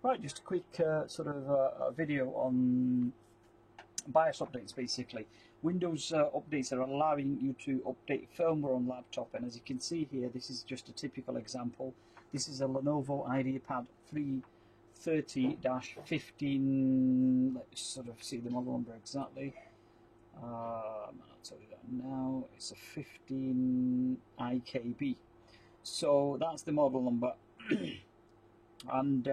Right, just a quick sort of video on BIOS updates basically. Windows updates are allowing you to update firmware on laptop, and as you can see here, this is just a typical example. This is a Lenovo IdeaPad 330-15. Let's sort of see the model number exactly. I'll tell you that now. It's a 15 IKB. So that's the model number. And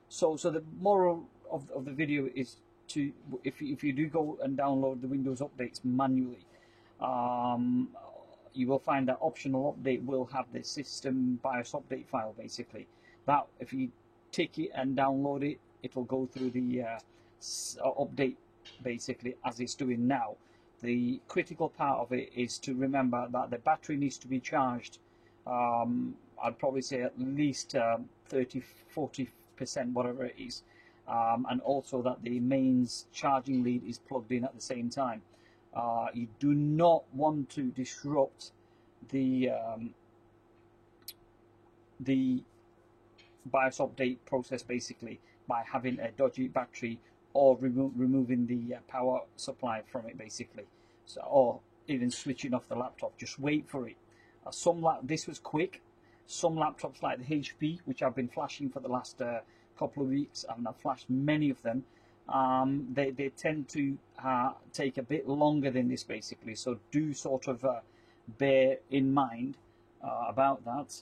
so the moral of the video is to, if you do go and download the Windows updates manually, you will find that optional update will have the system BIOS update file basically. That if you take it and download it, it will go through the update basically as it's doing now. The critical part of it is to remember that the battery needs to be charged. I'd probably say at least 30-40%, whatever it is, and also that the mains charging lead is plugged in at the same time. You do not want to disrupt the BIOS update process basically by having a dodgy battery or removing the power supply from it basically, so, or even switching off the laptop. Just wait for it. This was quick. Some laptops like the HP, which I've been flashing for the last couple of weeks, and I've flashed many of them, they tend to take a bit longer than this basically, so do sort of bear in mind about that,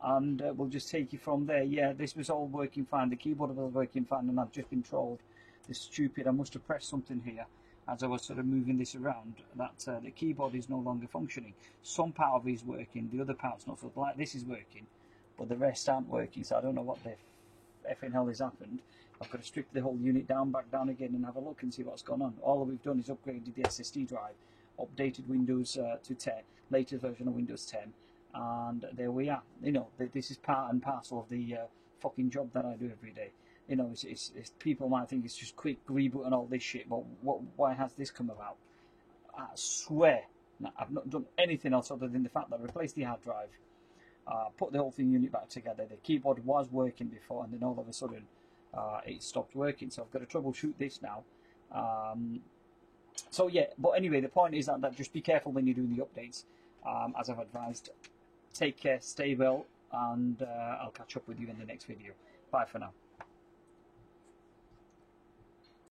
and we'll just take it from there. Yeah, this was all working fine, the keyboard was working fine, and I've just been trolled. This stupid, I must have pressed something here as I was sort of moving this around, that the keyboard is no longer functioning. Some part of it is working, the other part's not. So like this is working, but the rest aren't working, so I don't know what the effing hell has happened. I've got to strip the whole unit back down again and have a look and see what's gone on. All we've done is upgraded the SSD drive, updated Windows to 10, latest version of Windows 10, and there we are. You know, this is part and parcel of the fucking job that I do every day. You know, it's people might think it's just quick reboot and all this shit, but why has this come about? I swear, I've not done anything else other than the fact that I replaced the hard drive, put the whole thing unit back together. The keyboard was working before, and then all of a sudden it stopped working. So I've got to troubleshoot this now. So yeah, but anyway, the point is that just be careful when you're doing the updates, as I've advised. Take care, stay well, and I'll catch up with you in the next video. Bye for now.